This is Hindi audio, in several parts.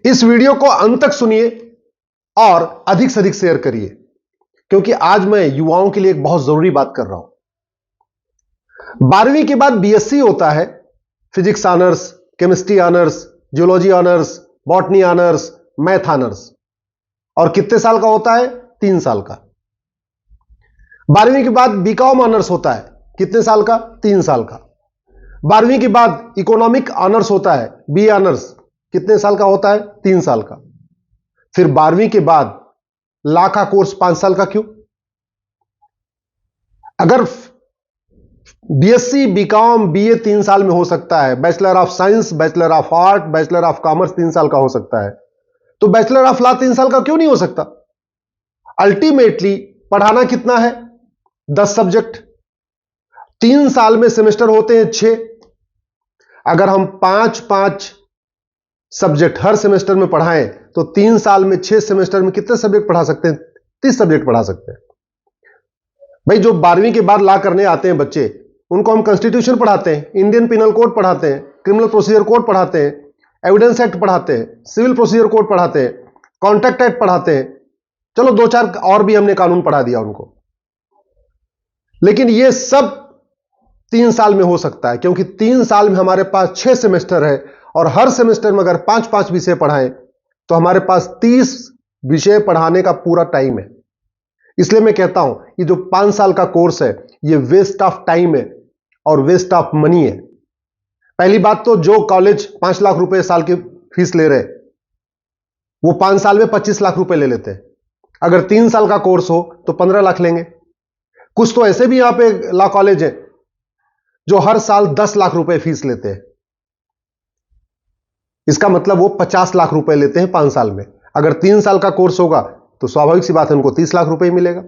इस वीडियो को अंत तक सुनिए और अधिक से अधिक शेयर करिए, क्योंकि आज मैं युवाओं के लिए एक बहुत जरूरी बात कर रहा हूं। 12वीं के बाद बीएससी होता है, physics honours, chemistry honours, geology honours, botany honours, math honours. और कितने साल का होता है? 3 साल का। 12वीं के बाद बीकॉम ऑनर्स होता है, कितने साल का? 3 साल का। 12वीं के बाद इकोनॉमिक ऑनर्स होता है, बी ऑनर्स, कितने साल का होता है? 3 साल का। फिर 12वीं के बाद लॉ का कोर्स 5 साल का क्यों? अगर बीएससी, बीकॉम, बीए 3 साल में हो सकता है, bachelor of science, bachelor of art, bachelor of commerce 3 साल का हो सकता है, तो बैचलर ऑफ लॉ 3 साल का क्यों नहीं हो सकता? अल्टीमेटली पढ़ाना कितना है? 10 सब्जेक्ट। 3 साल में सेमेस्टर होते हैं 6। अगर हम 5-5 सब्जेक्ट हर सेमेस्टर में पढ़ाएं तो 3 साल में 6 सेमेस्टर में कितने सब्जेक्ट पढ़ा सकते हैं? 30 सब्जेक्ट पढ़ा सकते हैं। भाई, जो 12वीं के बाद लॉ करने आते हैं बच्चे, उनको हम कॉन्स्टिट्यूशन पढ़ाते हैं, इंडियन पिनल कोड पढ़ाते हैं, क्रिमिनल प्रोसीजर कोड पढ़ाते हैं, एविडेंस एक्ट पढ़ाते हैं, सिविल प्रोसीजर कोड पढ़ाते हैं, कॉन्ट्रैक्ट एक्ट पढ़ाते हैं। चलो 2-4 और भी हमने कानून पढ़ा दिया उनको। लेकिन ये सब 3 साल में हो सकता है, क्योंकि 3 साल में हमारे पास 6 सेमेस्टर है, और हर सेमेस्टर में अगर 5-5 विषय पढ़ाएं तो हमारे पास 30 विषय पढ़ाने का पूरा टाइम है। इसलिए मैं कहता हूं कि जो 5 साल का कोर्स है, ये वेस्ट ऑफ टाइम है और वेस्ट ऑफ मनी है। पहली बात तो जो कॉलेज 5 लाख रुपए साल की फीस ले रहे, वो 5 साल में 25 लाख रुपए ले लेते हैं। अगर 3 साल का कोर्स हो तो 15 लाख लेंगे। कुछ तो ऐसे भी यहां पे लॉ कॉलेज है जो हर साल 10 लाख रुपए फीस लेते हैं। इसका मतलब वो 50 लाख रुपए लेते हैं 5 साल में। अगर 3 साल का कोर्स होगा तो स्वाभाविक सी बात है, उनको 30 लाख रुपए मिलेगा।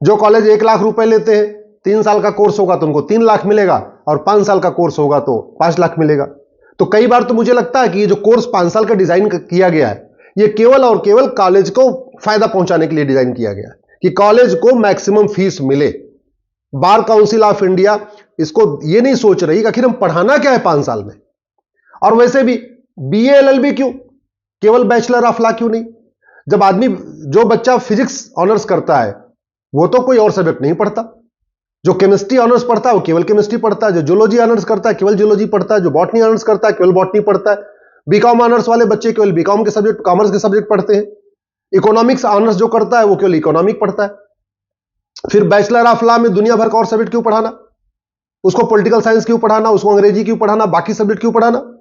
जो कॉलेज 1 लाख रुपए लेते हैं, 3 साल का कोर्स होगा तो उनको 3 लाख मिलेगा, और 5 साल का कोर्स होगा तो 5 लाख मिलेगा। तो कई बार तो मुझे लगता है कि ये जो कोर्स 5 साल का डिजाइन किया गया है, ये केवल और केवल कॉलेज को फायदा पहुंचाने के लिए डिजाइन किया गया है, कि कॉलेज को मैक्सिमम फीस मिले। बार काउंसिल ऑफ इंडिया इसको ये नहीं सोच रही कि आखिर हम पढ़ाना क्या है 5 साल में। और वैसे भी बीए एलएलबी क्यों, केवल बैचलर ऑफ लॉ क्यों नहीं? जब आदमी, जो बच्चा फिजिक्स ऑनर्स करता है वो तो कोई और सब्जेक्ट नहीं पढ़ता, जो केमिस्ट्री ऑनर्स पढ़ता है वो केवल केमिस्ट्री पढ़ता है, जो जियोलॉजी ऑनर्स करता है केवल जियोलॉजी पढ़ता है, जो बॉटनी ऑनर्स करता है केवल बॉटनी पढ़ता है, बीकॉम ऑनर्स वाले बच्चे केवल बीकॉम के सब्जेक्ट, कॉमर्स के सब्जेक्ट पढ़ते हैं, इकोनॉमिक्स ऑनर्स जो करता है वो केवल इकोनॉमिक पढ़ता है। फिर बैचलर ऑफ लॉ में दुनिया भर का और सब्जेक्ट क्यों पढ़ाना? उसको पॉलिटिकल साइंस क्यों पढ़ाना? उसको अंग्रेजी क्यों पढ़ाना? बाकी सब्जेक्ट क्यों पढ़ाना?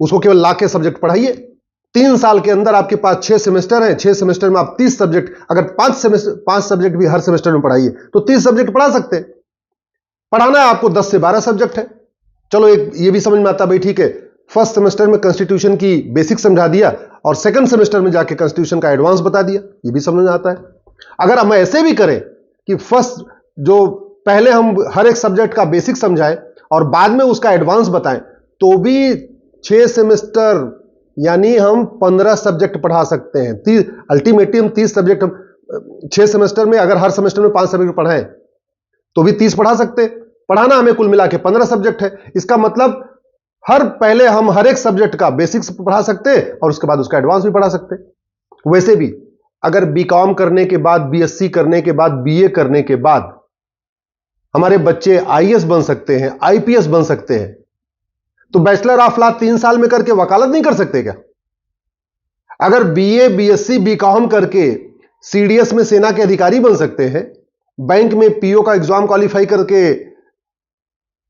उसको केवल लॉ के सब्जेक्ट पढ़ाइए। 3 साल के अंदर आपके पास 6 सेमेस्टर हैं, 6 सेमेस्टर में आप 30 सब्जेक्ट, अगर 5 सब्जेक्ट भी हर सेमेस्टर में पढ़ाइए तो 30 सब्जेक्ट पढ़ा सकते हैं। पढ़ाना है आपको 10 से 12 सब्जेक्ट है। चलो एक ये भी समझ में आता, भाई ठीक है, फर्स्ट सेमेस्टर में कॉन्स्टिट्यूशन की बेसिक समझा दिया और सेकंड सेमेस्टर में जाके कॉन्स्टिट्यूशन का एडवांस बता दिया, ये भी समझ में आता है। अगर हम ऐसे भी करें कि फर्स्ट जो पहले हम हर एक सब्जेक्ट का बेसिक समझाएं और बाद में उसका एडवांस बताएं, तो भी 6 सेमेस्टर यानी हम 15 सब्जेक्ट पढ़ा सकते हैं। अल्टीमेटली हम 30 सब्जेक्ट, 6 सेमेस्टर में अगर हर सेमेस्टर में 5 सब्जेक्ट पढ़ाएं तो भी 30 पढ़ा सकते हैं। पढ़ाना हमें कुल मिला के 15 सब्जेक्ट है। इसका मतलब पहले हम हर एक सब्जेक्ट का बेसिक्स पढ़ा सकते हैं और उसके बाद उसका एडवांस भी पढ़ा सकते हैं। वैसे भी अगर बीकॉम करने के बाद, बीएससी करने के बाद, बीए करने के बाद हमारे बच्चे आईएएस बन सकते हैं, आईपीएस बन सकते हैं, तो बैचलर ऑफ लॉ 3 साल में करके वकालत नहीं कर सकते क्या? अगर बीए, बीएससी, बीकॉम करके सीडीएस में सेना के अधिकारी बन सकते हैं, बैंक में पीओ का एग्जाम क्वालिफाई करके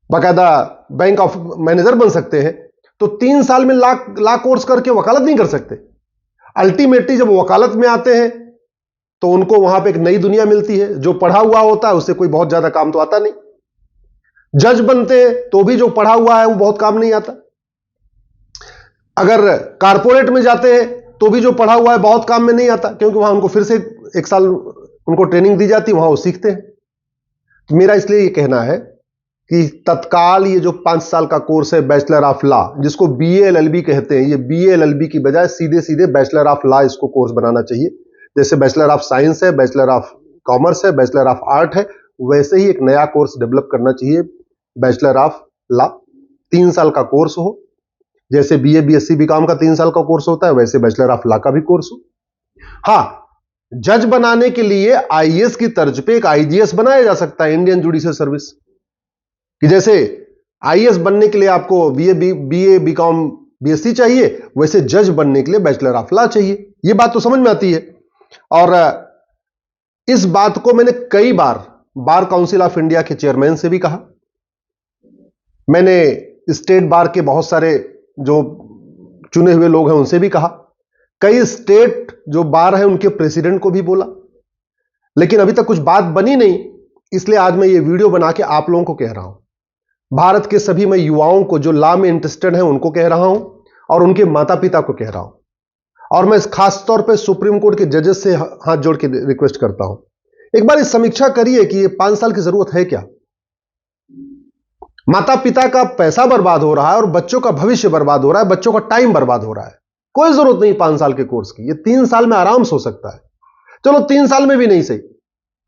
बाकायदा बैंक ऑफ मैनेजर बन सकते हैं, तो 3 साल में लॉ कोर्स करके वकालत नहीं कर सकते? अल्टीमेटली जब वकालत में आते हैं तो उनको वहां पे एक नई दुनिया मिलती है। जो पढ़ा हुआ होता है उससे कोई बहुत ज्यादा काम तो आता नहीं। जज बनते हैं तो भी जो पढ़ा हुआ है वो बहुत काम नहीं आता। अगर कारपोरेट में जाते हैं तो भी जो पढ़ा हुआ है बहुत काम में नहीं आता, क्योंकि वहां उनको फिर से 1 साल उनको ट्रेनिंग दी जाती है, वहां वो सीखते हैं। तो मेरा इसलिए ये कहना है कि तत्काल ये जो 5 साल का कोर्स है बैचलर ऑफ लॉ, जिसको बीए एलएलबी कहते हैं, ये बीए एलएलबी की बजाय सीधे सीधे बैचलर ऑफ लॉ इसको कोर्स बनाना चाहिए। जैसे बैचलर ऑफ साइंस है, बैचलर ऑफ कॉमर्स है, बैचलर ऑफ आर्ट है, वैसे ही एक नया कोर्स डेवलप करना चाहिए, बैचलर ऑफ लॉ। 3 साल का कोर्स हो, जैसे बीए बीएससी बीकॉम का 3 साल का कोर्स होता है, वैसे बैचलर ऑफ लॉ का भी कोर्स हो। हाँ, जज बनाने के लिए आईएएस की तर्ज पे एक आईजीएस बनाया जा सकता है, इंडियन जुडिशियल सर्विस, कि जैसे आईएएस बनने के लिए आपको बीए बीकॉम बीएससी चाहिए, वैसे जज बनने के लिए बैचलर ऑफ लॉ चाहिए। यह बात तो समझ में आती है। और इस बात को मैंने कई बार बार काउंसिल ऑफ इंडिया के चेयरमैन से भी कहा, मैंने स्टेट बार के बहुत सारे जो चुने हुए लोग हैं उनसे भी कहा, कई स्टेट जो बार है उनके प्रेसिडेंट को भी बोला, लेकिन अभी तक कुछ बात बनी नहीं। इसलिए आज मैं ये वीडियो बना के आप लोगों को कह रहा हूं, भारत के सभी मैं युवाओं को जो लॉ में इंटरेस्टेड हैं उनको कह रहा हूं, और उनके माता पिता को कह रहा हूं, और मैं खास तौर पे सुप्रीम कोर्ट के जजेस से हाथ जोड़ के रिक्वेस्ट करता हूं, एक बार इस समीक्षा करिए कि ये 5 साल की जरूरत है क्या। माता पिता का पैसा बर्बाद हो रहा है और बच्चों का भविष्य बर्बाद हो रहा है, बच्चों का टाइम बर्बाद हो रहा है। कोई जरूरत नहीं 5 साल के कोर्स की, ये 3 साल में आराम से हो सकता है। चलो 3 साल में भी नहीं सही,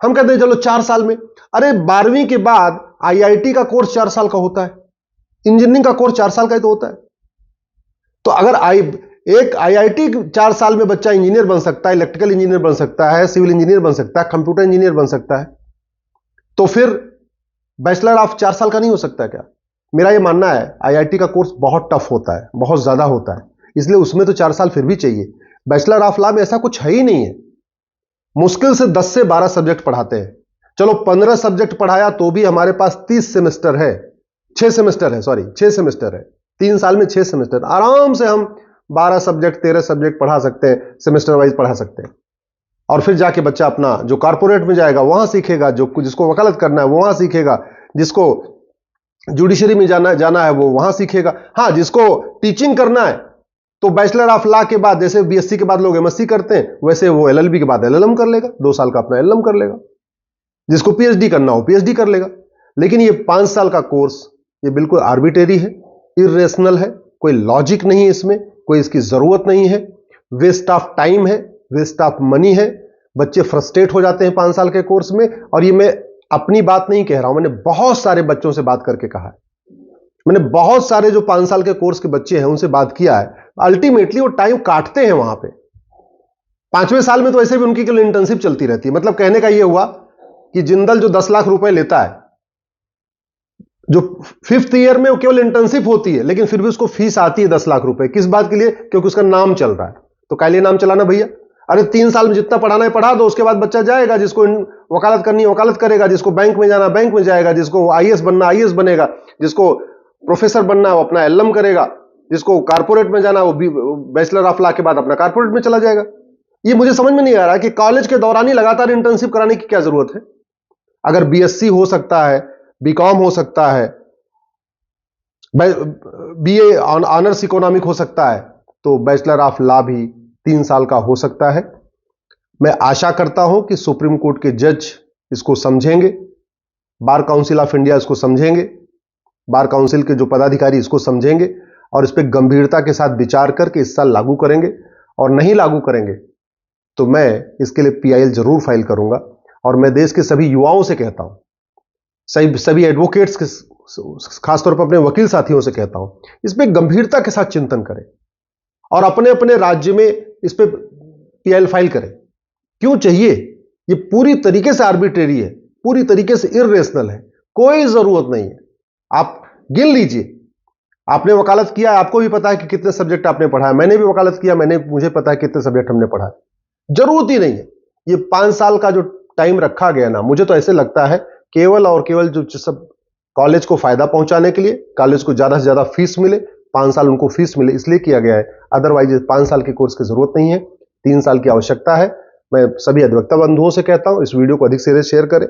हम कहते हैं चलो 4 साल में। अरे 12वीं के बाद आईआईटी का कोर्स 4 साल का होता है, इंजीनियरिंग का कोर्स 4 साल का ही तो होता है। तो अगर एक आईआईटी 4 साल में बच्चा इंजीनियर बन सकता है, इलेक्ट्रिकल इंजीनियर बन सकता है, सिविल इंजीनियर बन सकता है, कंप्यूटर इंजीनियर बन सकता है, तो फिर बैचलर ऑफ 4 साल का नहीं हो सकता क्या? मेरा यह मानना है आईआईटी का कोर्स बहुत टफ होता है, बहुत ज्यादा होता है, इसलिए उसमें तो 4 साल फिर भी चाहिए। बैचलर ऑफ लॉ में ऐसा कुछ है ही नहीं है, मुश्किल से 10 से 12 सब्जेक्ट पढ़ाते हैं। चलो 15 सब्जेक्ट पढ़ाया तो भी हमारे पास 30 सेमेस्टर है, 6 सेमेस्टर है, सॉरी 6 सेमेस्टर है, 3 साल में 6 सेमेस्टर, आराम से हम 12 सब्जेक्ट 13 सब्जेक्ट पढ़ा सकते हैं, सेमेस्टर वाइज पढ़ा सकते हैं। और फिर जाके बच्चा अपना जो कॉर्पोरेट में जाएगा वहां सीखेगा, जो जिसको वकालत करना है वो वहां सीखेगा, जिसको जुडिशरी में जाना है वो वहां सीखेगा। हाँ, जिसको टीचिंग करना है तो बैचलर ऑफ लॉ के बाद, जैसे बीएससी के बाद लोग एमएससी करते हैं, वैसे वो एलएलबी के बाद एलएलएम कर लेगा, 2 साल का अपना एलएलएम कर लेगा। जिसको पीएचडी करना हो पीएचडी कर लेगा। लेकिन ये 5 साल का कोर्स ये बिल्कुल आर्बिट्रेरी है, इर्रेशनल है, कोई लॉजिक नहीं है इसमें, कोई इसकी जरूरत नहीं है, वेस्ट ऑफ टाइम है, वेस्ट ऑफ मनी है। बच्चे फ्रस्ट्रेट हो जाते हैं 5 साल के कोर्स में। और ये मैं अपनी बात नहीं कह रहा हूं, मैंने बहुत सारे बच्चों से बात करके कहा है, मैंने बहुत सारे जो 5 साल के कोर्स के बच्चे हैं उनसे बात किया है। अल्टीमेटली वो टाइम काटते हैं वहां पे। 5वें साल में तो ऐसे भी उनकी केवल इंटर्नशिप चलती रहती है। मतलब कहने का ये हुआ कि जिंदल जो 10 लाख रुपए लेता है, जो 5th ईयर में वो केवल इंटर्नशिप होती है, लेकिन फिर भी उसको फीस आती है 10 लाख रुपए। किस बात के लिए? क्योंकि उसका नाम चल रहा है। तो क्या लिए नाम चलाना भैया? अरे 3 साल में जितना पढ़ाना है पढ़ा दो, उसके बाद बच्चा जाएगा, जिसको वकालत करनी है वकालत करेगा, जिसको बैंक में जाना बैंक में जाएगा, जिसको आईएएस बनना आईएएस बनेगा, जिसको प्रोफेसर बनना है वो अपना एलएम करेगा, जिसको कारपोरेट में जाना वो बैचलर ऑफ लॉ के बाद अपना कारपोरेट में चला जाएगा। ये मुझे समझ में नहीं आ रहा कि कॉलेज के दौरान ही लगातार इंटर्नशिप कराने की क्या जरूरत है। अगर बीएससी हो सकता है, बीकॉम हो सकता है, बीए ऑनर्स इकोनॉमिक हो सकता है, तो बैचलर ऑफ लॉ भी 3 साल का हो सकता है। मैं आशा करता हूं कि सुप्रीम कोर्ट के जज इसको समझेंगे, बार काउंसिल ऑफ इंडिया इसको समझेंगे, बार काउंसिल के जो पदाधिकारी इसको समझेंगे और इस पर गंभीरता के साथ विचार करके इस साल लागू करेंगे। और नहीं लागू करेंगे तो मैं इसके लिए पीआईएल जरूर फाइल करूंगा। और मैं देश के सभी युवाओं से कहता हूं, सभी एडवोकेट्स के, खासतौर पर अपने वकील साथियों से कहता हूं, इस पर गंभीरता के साथ चिंतन करें और अपने अपने राज्य में इस पर पीआईएल फाइल करें। क्यों चाहिए? ये पूरी तरीके से आर्बिट्रेरी है, पूरी तरीके से इर्रेशनल है, कोई जरूरत नहीं है। आप गिन लीजिए, आपने वकालत किया, आपको भी पता है कि कितने सब्जेक्ट आपने पढ़ा है, मैंने भी वकालत किया, मुझे पता है कितने सब्जेक्ट हमने पढ़ा है। जरूरत ही नहीं है। ये 5 साल का जो टाइम रखा गया ना, मुझे तो ऐसे लगता है केवल और केवल जो सब कॉलेज को फायदा पहुंचाने के लिए, कॉलेज को ज्यादा से ज्यादा फीस मिले, 5 साल उनको फीस मिले, इसलिए किया गया है। अदरवाइज 5 साल के कोर्स की जरूरत नहीं है, 3 साल की आवश्यकता है। मैं सभी अधिवक्ता बंधुओं से कहता हूं, इस वीडियो को अधिक से शेयर करें,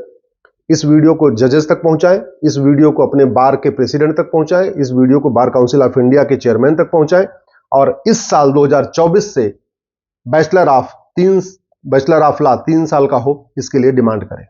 इस वीडियो को जजेस तक पहुंचाएं, इस वीडियो को अपने बार के प्रेसिडेंट तक पहुंचाएं, इस वीडियो को बार काउंसिल ऑफ इंडिया के चेयरमैन तक पहुंचाएं। और इस साल 2024 से बैचलर ऑफ लॉ 3 साल का हो, इसके लिए डिमांड करें।